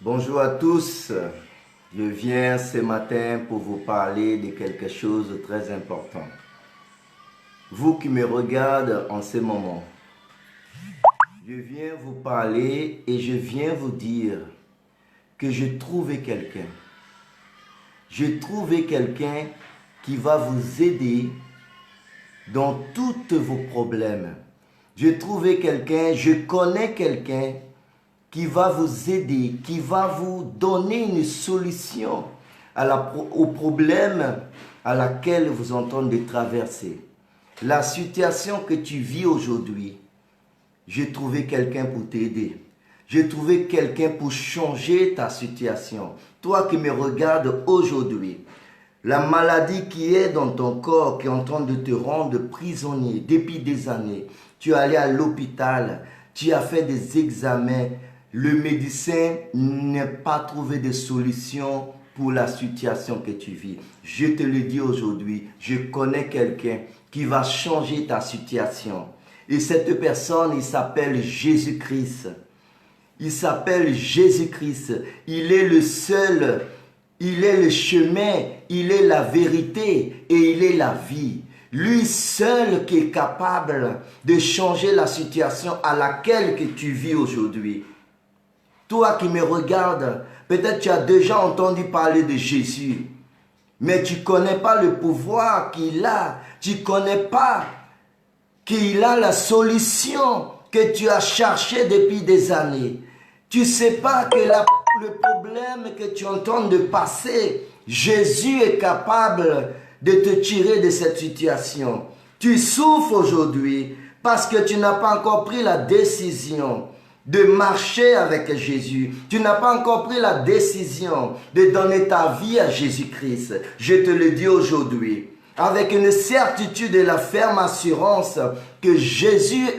Bonjour à tous, je viens ce matin pour vous parler de quelque chose de très important. Vous qui me regardez en ce moment, je viens vous parler et je viens vous dire que j'ai trouvé quelqu'un. J'ai trouvé quelqu'un qui va vous aider dans tous vos problèmes. J'ai trouvé quelqu'un, je connais quelqu'un qui va vous aider, qui va vous donner une solution au problème à laquelle vous êtes en train de traverser. La situation que tu vis aujourd'hui, j'ai trouvé quelqu'un pour t'aider. J'ai trouvé quelqu'un pour changer ta situation. Toi qui me regardes aujourd'hui, la maladie qui est dans ton corps, qui est en train de te rendre prisonnier depuis des années. Tu es allé à l'hôpital, tu as fait des examens. Le médecin n'a pas trouvé de solution pour la situation que tu vis. Je te le dis aujourd'hui, je connais quelqu'un qui va changer ta situation. Et cette personne, il s'appelle Jésus-Christ. Il s'appelle Jésus-Christ. Il est le seul, il est le chemin, il est la vérité et il est la vie. Lui seul qui est capable de changer la situation à laquelle que tu vis aujourd'hui. Toi qui me regardes, peut-être tu as déjà entendu parler de Jésus, mais tu ne connais pas le pouvoir qu'il a. Tu ne connais pas qu'il a la solution que tu as cherché depuis des années. Tu ne sais pas que le problème que tu es en train de passer, Jésus est capable de te tirer de cette situation. Tu souffres aujourd'hui parce que tu n'as pas encore pris la décision de marcher avec Jésus. Tu n'as pas encore pris la décision de donner ta vie à Jésus-Christ. Je te le dis aujourd'hui, avec une certitude et la ferme assurance que Jésus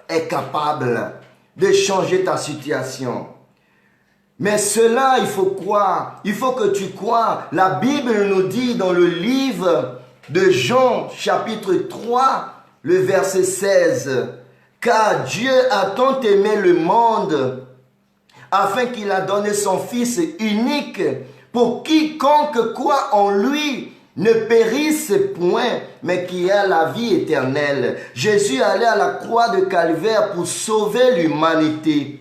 est capable de changer ta situation. Mais cela, il faut croire. Il faut que tu crois. La Bible nous dit dans le livre de Jean, chapitre 3, le verset 16, « Car Dieu a tant aimé le monde, afin qu'il a donné son Fils unique, pour quiconque croit en lui ne périsse point, mais qui a la vie éternelle. » Jésus allait à la croix de Calvaire pour sauver l'humanité.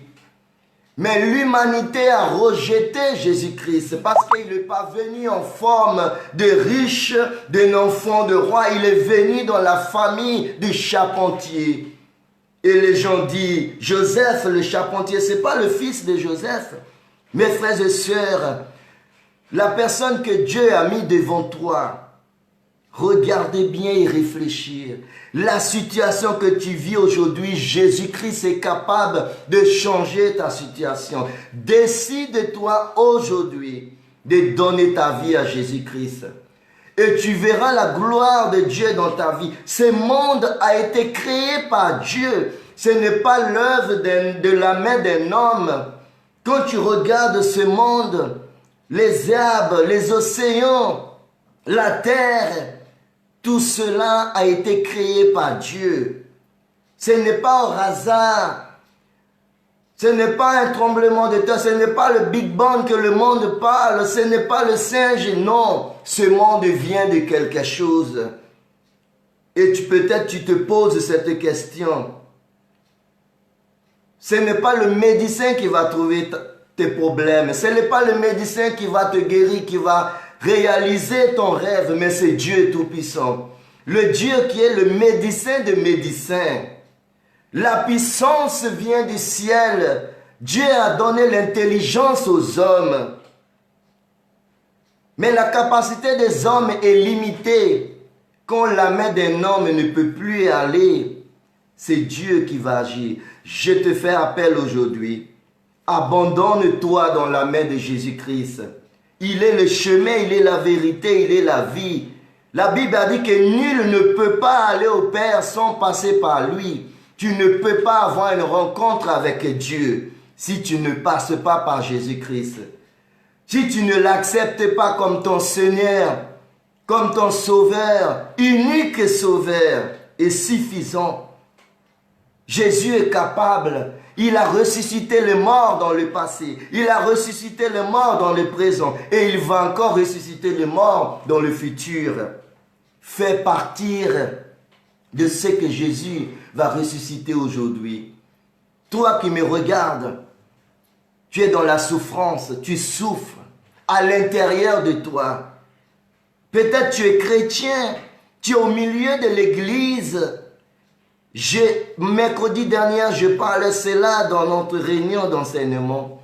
Mais l'humanité a rejeté Jésus-Christ parce qu'il n'est pas venu en forme de riche, d'un enfant de roi. Il est venu dans la famille du charpentier. Et les gens disent, Joseph le charpentier, ce n'est pas le fils de Joseph. Mes frères et sœurs, la personne que Dieu a mis devant toi, regardez bien et réfléchir. La situation que tu vis aujourd'hui, Jésus-Christ est capable de changer ta situation. Décide-toi aujourd'hui de donner ta vie à Jésus-Christ. Et tu verras la gloire de Dieu dans ta vie. Ce monde a été créé par Dieu. Ce n'est pas l'œuvre de la main d'un homme. Quand tu regardes ce monde, les herbes, les océans, la terre, tout cela a été créé par Dieu. Ce n'est pas au hasard. Ce n'est pas un tremblement de terre. Ce n'est pas le Big Bang que le monde parle. Ce n'est pas le singe. Non. Ce monde vient de quelque chose. Et peut-être tu te poses cette question. Ce n'est pas le médecin qui va trouver tes problèmes. Ce n'est pas le médecin qui va te guérir, qui va réaliser ton rêve, mais c'est Dieu Tout-Puissant. Le Dieu qui est le médecin de médecins. La puissance vient du ciel. Dieu a donné l'intelligence aux hommes. Mais la capacité des hommes est limitée. Quand la main d'un homme ne peut plus aller, c'est Dieu qui va agir. Je te fais appel aujourd'hui. Abandonne-toi dans la main de Jésus-Christ. Il est le chemin, il est la vérité, il est la vie. La Bible a dit que nul ne peut pas aller au Père sans passer par lui. Tu ne peux pas avoir une rencontre avec Dieu si tu ne passes pas par Jésus-Christ. Si tu ne l'acceptes pas comme ton Seigneur, comme ton Sauveur, unique Sauveur et suffisant. Jésus est capable. Il a ressuscité les morts dans le passé. Il a ressuscité les morts dans le présent. Et il va encore ressusciter les morts dans le futur. Fais partir de ce que Jésus va ressusciter aujourd'hui. Toi qui me regardes, tu es dans la souffrance, tu souffres à l'intérieur de toi. Peut-être tu es chrétien, tu es au milieu de l'église. Mercredi dernier, je parlais cela dans notre réunion d'enseignement.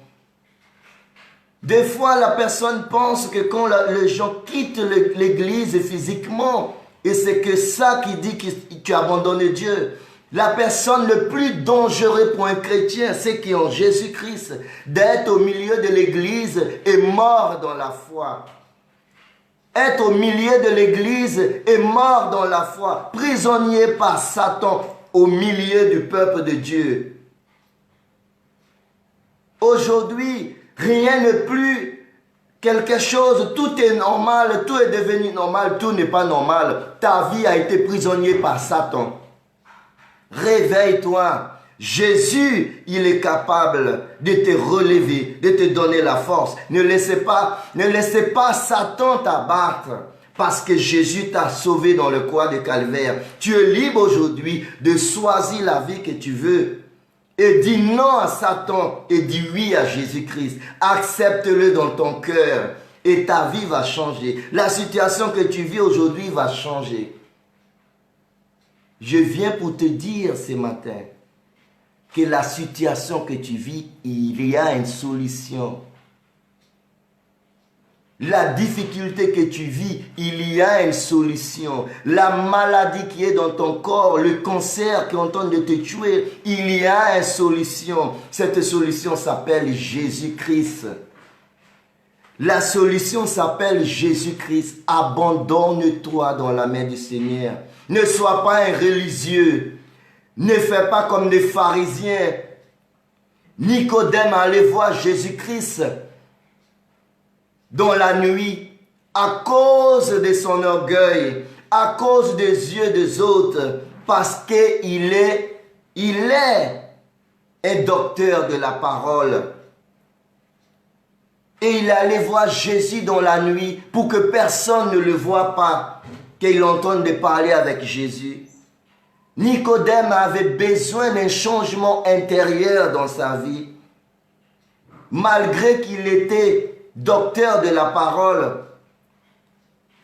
Des fois, la personne pense que quand les gens quittent l'église physiquement, et c'est que ça qui dit que tu as abandonné Dieu. La personne le plus dangereux pour un chrétien, c'est qui est en Jésus-Christ, d'être au milieu de l'église et mort dans la foi. Être au milieu de l'église et mort dans la foi, prisonnier par Satan au milieu du peuple de Dieu. Aujourd'hui, rien n'est plus quelque chose, tout est normal, tout est devenu normal, tout n'est pas normal. Ta vie a été prisonnier par Satan. Réveille-toi. Jésus, il est capable de te relever, de te donner la force. Ne laissez pas Satan t'abattre. Parce que Jésus t'a sauvé dans le croix de Calvaire. Tu es libre aujourd'hui de choisir la vie que tu veux. Et dis non à Satan et dis oui à Jésus-Christ. Accepte-le dans ton cœur et ta vie va changer. La situation que tu vis aujourd'hui va changer. Je viens pour te dire ce matin que la situation que tu vis, il y a une solution. La difficulté que tu vis, il y a une solution. La maladie qui est dans ton corps, le cancer qui est en train de te tuer, il y a une solution. Cette solution s'appelle Jésus-Christ. La solution s'appelle Jésus-Christ. Abandonne-toi dans la main du Seigneur. Ne sois pas un religieux. Ne fais pas comme les pharisiens. Nicodème allait voir Jésus-Christ dans la nuit, à cause de son orgueil, à cause des yeux des autres, parce qu'il est un docteur de la parole. Et il allait voir Jésus dans la nuit pour que personne ne le voie pas, qu'il entende parler avec Jésus. Nicodème avait besoin d'un changement intérieur dans sa vie. Malgré qu'il était docteur de la parole.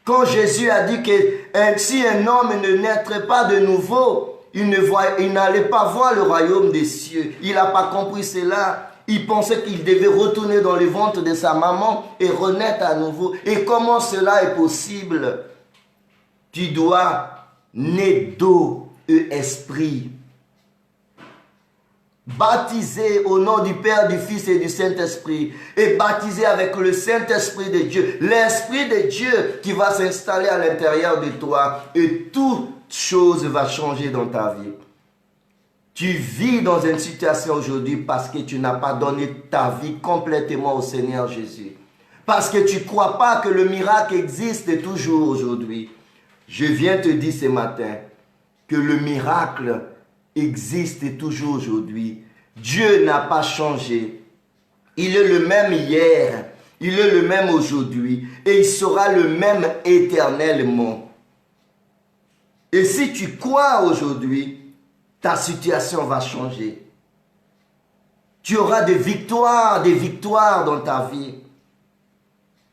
Quand Jésus a dit que si un homme ne naîtrait pas de nouveau, il n'allait pas voir le royaume des cieux. Il n'a pas compris cela. Il pensait qu'il devait retourner dans le ventre de sa maman et renaître à nouveau. Et comment cela est possible? Tu dois naître d'eau et esprit. Baptisé au nom du Père, du Fils et du Saint-Esprit, et baptisé avec le Saint-Esprit de Dieu, l'Esprit de Dieu qui va s'installer à l'intérieur de toi, et toute chose va changer dans ta vie. Tu vis dans une situation aujourd'hui parce que tu n'as pas donné ta vie complètement au Seigneur Jésus. Parce que tu ne crois pas que le miracle existe toujours aujourd'hui. Je viens te dire ce matin que le miracle existe toujours aujourd'hui. Dieu n'a pas changé. Il est le même hier, il est le même aujourd'hui et il sera le même éternellement. Et si tu crois aujourd'hui, ta situation va changer. Tu auras des victoires dans ta vie.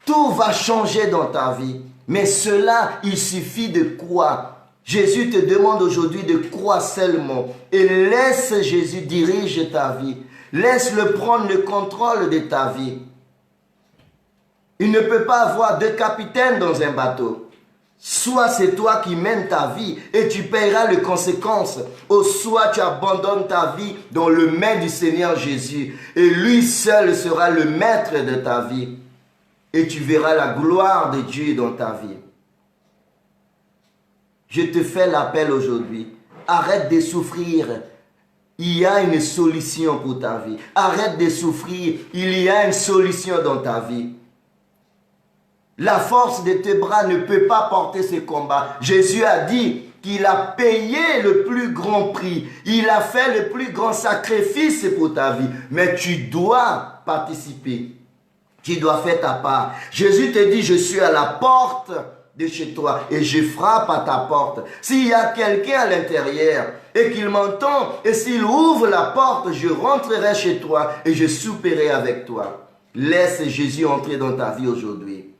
Tout va changer dans ta vie. Mais cela, il suffit de croire. Jésus te demande aujourd'hui de croire seulement et laisse Jésus diriger ta vie. Laisse-le prendre le contrôle de ta vie. Il ne peut pas avoir deux capitaines dans un bateau. Soit c'est toi qui mènes ta vie et tu paieras les conséquences, ou soit tu abandonnes ta vie dans le main du Seigneur Jésus et lui seul sera le maître de ta vie et tu verras la gloire de Dieu dans ta vie. Je te fais l'appel aujourd'hui. Arrête de souffrir. Il y a une solution pour ta vie. Arrête de souffrir. Il y a une solution dans ta vie. La force de tes bras ne peut pas porter ce combat. Jésus a dit qu'il a payé le plus grand prix. Il a fait le plus grand sacrifice pour ta vie. Mais tu dois participer. Tu dois faire ta part. Jésus te dit, je suis à la porte de chez toi et je frappe à ta porte. S'il y a quelqu'un à l'intérieur et qu'il m'entend et s'il ouvre la porte, je rentrerai chez toi et je souperai avec toi. Laisse Jésus entrer dans ta vie aujourd'hui.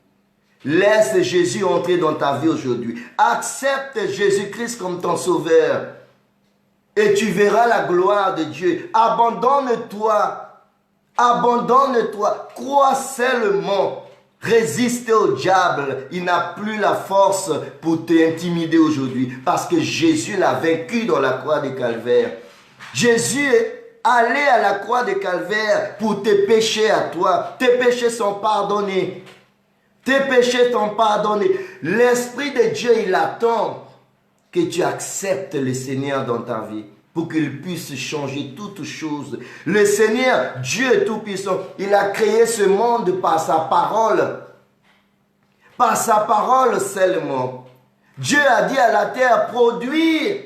Laisse Jésus entrer dans ta vie aujourd'hui. Accepte Jésus-Christ comme ton sauveur et tu verras la gloire de Dieu. Abandonne-toi. Abandonne-toi. Crois seulement. Résiste au diable. Il n'a plus la force pour t'intimider aujourd'hui parce que Jésus l'a vaincu dans la croix de Calvaire. Jésus est allé à la croix de Calvaire pour tes péchés à toi. Tes péchés sont pardonnés. Tes péchés sont pardonnés. L'Esprit de Dieu, il attend que tu acceptes le Seigneur dans ta vie pour qu'il puisse changer toutes choses. Le Seigneur, Dieu Tout-Puissant, il a créé ce monde par sa parole. Par sa parole seulement. Dieu a dit à la terre, produire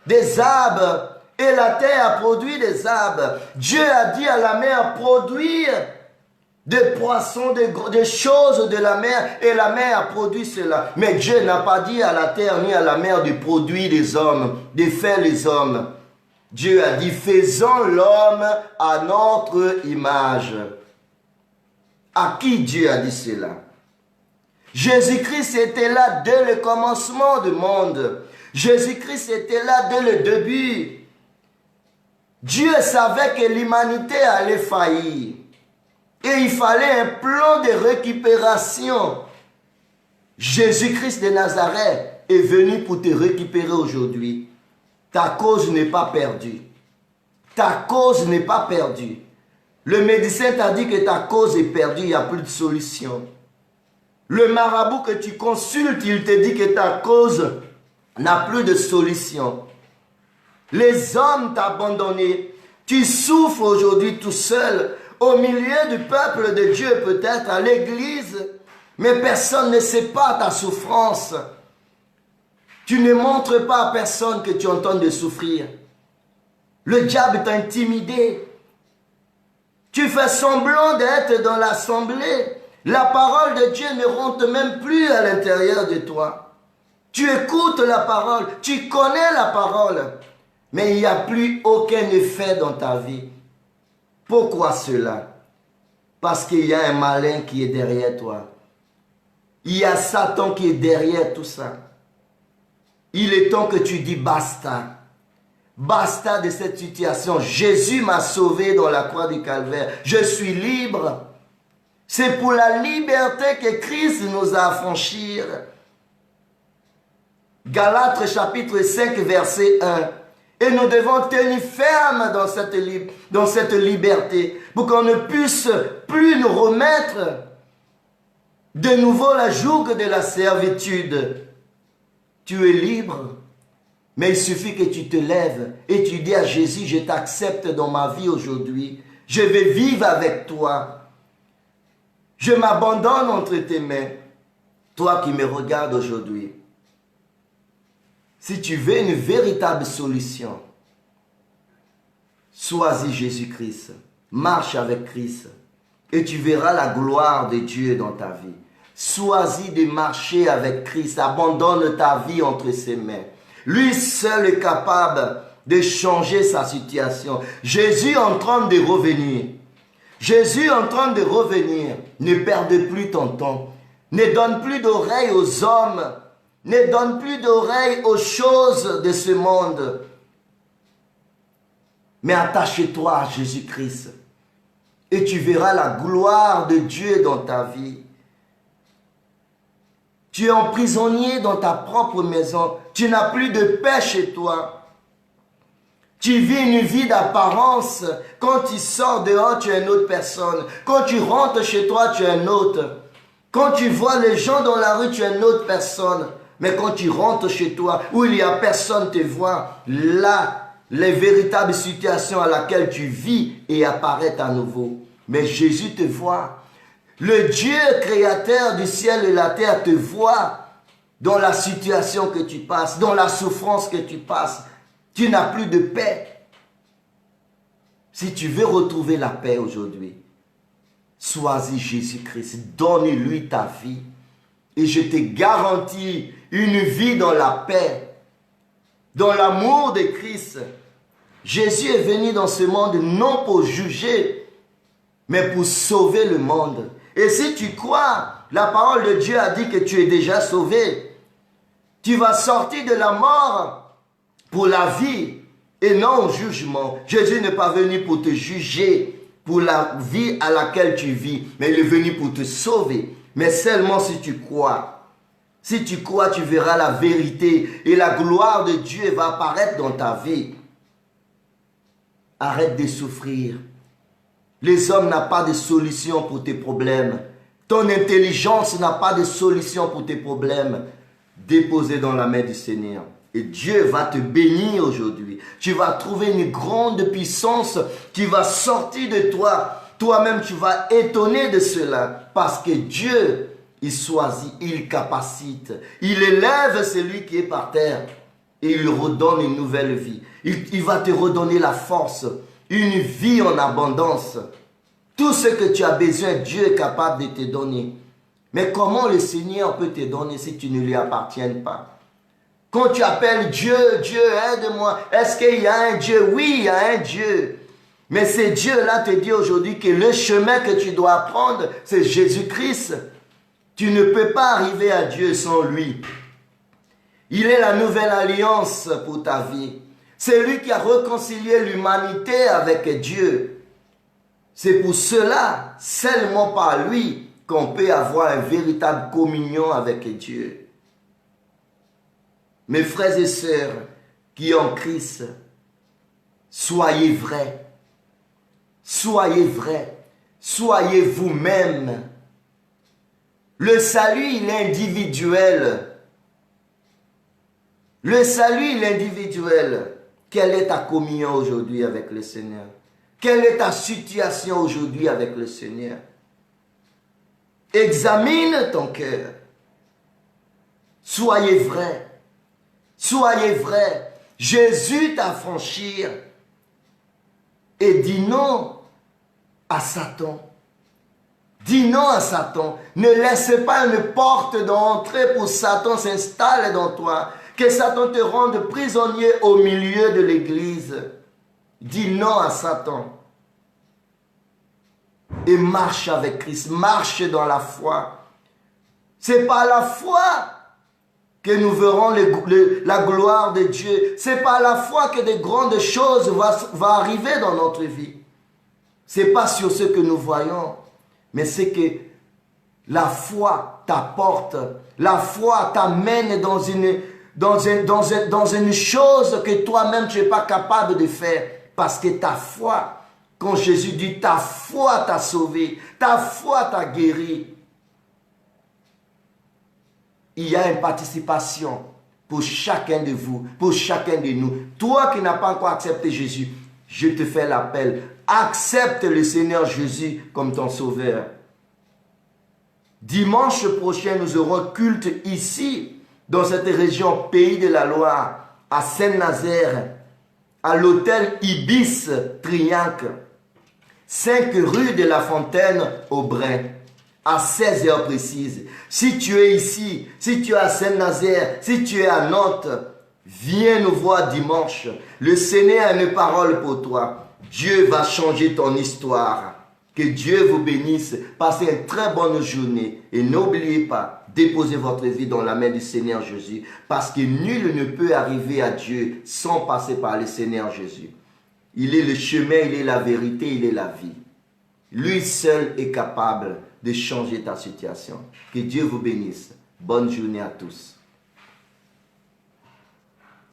des arbres. Et la terre a produit des arbres. Dieu a dit à la mer, produire des poissons, des choses de la mer, et la mer a produit cela. Mais Dieu n'a pas dit à la terre ni à la mer de produire des hommes, de faire les hommes. Dieu a dit, faisons l'homme à notre image. À qui Dieu a dit cela? Jésus-Christ était là dès le commencement du monde. Jésus-Christ était là dès le début. Dieu savait que l'humanité allait faillir. Et il fallait un plan de récupération. Jésus-Christ de Nazareth est venu pour te récupérer aujourd'hui. Ta cause n'est pas perdue. Ta cause n'est pas perdue. Le médecin t'a dit que ta cause est perdue, il n'y a plus de solution. Le marabout que tu consultes, il te dit que ta cause n'a plus de solution. Les hommes t'ont abandonné. Tu souffres aujourd'hui tout seul. Au milieu du peuple de Dieu, peut-être à l'église, mais personne ne sait pas ta souffrance. Tu ne montres pas à personne que tu entends de souffrir. Le diable t'a intimidé. Tu fais semblant d'être dans l'assemblée. La parole de Dieu ne rentre même plus à l'intérieur de toi. Tu écoutes la parole, tu connais la parole, mais il n'y a plus aucun effet dans ta vie. Pourquoi cela? Parce qu'il y a un malin qui est derrière toi. Il y a Satan qui est derrière tout ça. Il est temps que tu dis basta. Basta de cette situation. Jésus m'a sauvé dans la croix du Calvaire. Je suis libre. C'est pour la liberté que Christ nous a affranchis. Galates chapitre 5 verset 1. Et nous devons tenir ferme dans cette liberté pour qu'on ne puisse plus nous remettre de nouveau la joug de la servitude. Tu es libre, mais il suffit que tu te lèves et tu dis à Jésus, je t'accepte dans ma vie aujourd'hui. Je vais vivre avec toi. Je m'abandonne entre tes mains. Toi qui me regardes aujourd'hui. Si tu veux une véritable solution, choisis Jésus-Christ, marche avec Christ et tu verras la gloire de Dieu dans ta vie. Choisis de marcher avec Christ, abandonne ta vie entre ses mains. Lui seul est capable de changer sa situation. Jésus est en train de revenir. Jésus est en train de revenir. Ne perde plus ton temps. Ne donne plus d'oreilles aux hommes. Ne donne plus d'oreilles aux choses de ce monde. Mais attache-toi à Jésus-Christ. Et tu verras la gloire de Dieu dans ta vie. Tu es emprisonné dans ta propre maison. Tu n'as plus de paix chez toi. Tu vis une vie d'apparence. Quand tu sors dehors, tu es une autre personne. Quand tu rentres chez toi, tu es une autre. Quand tu vois les gens dans la rue, tu es une autre personne. Mais quand tu rentres chez toi, où il n'y a personne te voit, là, les véritables situations à laquelle tu vis et apparaissent à nouveau. Mais Jésus te voit. Le Dieu créateur du ciel et la terre te voit dans la situation que tu passes, dans la souffrance que tu passes, tu n'as plus de paix. Si tu veux retrouver la paix aujourd'hui, choisis Jésus-Christ, donne-lui ta vie. Et je te garantis une vie dans la paix, dans l'amour de Christ. Jésus est venu dans ce monde non pour juger, mais pour sauver le monde. Et si tu crois, la parole de Dieu a dit que tu es déjà sauvé. Tu vas sortir de la mort pour la vie et non au jugement. Jésus n'est pas venu pour te juger pour la vie à laquelle tu vis, mais il est venu pour te sauver. Mais seulement si tu crois. Si tu crois, tu verras la vérité et la gloire de Dieu va apparaître dans ta vie. Arrête de souffrir. Les hommes n'ont pas de solution pour tes problèmes. Ton intelligence n'a pas de solution pour tes problèmes. Déposez dans la main du Seigneur. Et Dieu va te bénir aujourd'hui. Tu vas trouver une grande puissance qui va sortir de toi. Toi-même, tu vas étonner de cela. Parce que Dieu, il choisit, il capacite. Il élève celui qui est par terre. Et il redonne une nouvelle vie. Il va te redonner la force. Une vie en abondance. Tout ce que tu as besoin, Dieu est capable de te donner. Mais comment le Seigneur peut te donner si tu ne lui appartiens pas? Quand tu appelles Dieu, Dieu aide-moi. Est-ce qu'il y a un Dieu? Oui, il y a un Dieu. Mais ce Dieu-là te dit aujourd'hui que le chemin que tu dois prendre, c'est Jésus-Christ. Tu ne peux pas arriver à Dieu sans lui. Il est la nouvelle alliance pour ta vie. C'est lui qui a réconcilié l'humanité avec Dieu. C'est pour cela, seulement par lui, qu'on peut avoir une véritable communion avec Dieu. Mes frères et sœurs qui ont Christ, soyez vrais. Soyez vrais. Soyez vous-même. Le salut, il est individuel. Le salut, il est individuel. Quelle est ta communion aujourd'hui avec le Seigneur? Quelle est ta situation aujourd'hui avec le Seigneur? Examine ton cœur. Soyez vrai. Soyez vrai. Jésus t'a franchi. Et dis non à Satan. Dis non à Satan. Ne laisse pas une porte d'entrée pour Satan s'installer dans toi. Que Satan te rende prisonnier au milieu de l'église. Dis non à Satan. Et marche avec Christ. Marche dans la foi. C'est par la foi que nous verrons la gloire de Dieu. C'est par la foi que de grandes choses vont arriver dans notre vie. Ce n'est pas sur ce que nous voyons, mais c'est que la foi t'apporte. La foi t'amène dans une chose que toi-même tu n'es pas capable de faire. Parce que ta foi, quand Jésus dit ta foi t'a sauvé, ta foi t'a guéri. Il y a une participation pour chacun de vous, pour chacun de nous. Toi qui n'as pas encore accepté Jésus, je te fais l'appel. Accepte le Seigneur Jésus comme ton sauveur. Dimanche prochain, nous aurons culte ici, dans cette région Pays de la Loire, à Saint-Nazaire, à l'hôtel Ibis Triangle, 5 rue de la Fontaine, Aubrin, à 16 heures précises. Si tu es ici, si tu es à Saint-Nazaire, si tu es à Nantes, viens nous voir dimanche. Le Seigneur a une parole pour toi. Dieu va changer ton histoire. Que Dieu vous bénisse. Passez une très bonne journée. Et n'oubliez pas, déposez votre vie dans la main du Seigneur Jésus. Parce que nul ne peut arriver à Dieu sans passer par le Seigneur Jésus. Il est le chemin, il est la vérité, il est la vie. Lui seul est capable de changer ta situation. Que Dieu vous bénisse. Bonne journée à tous.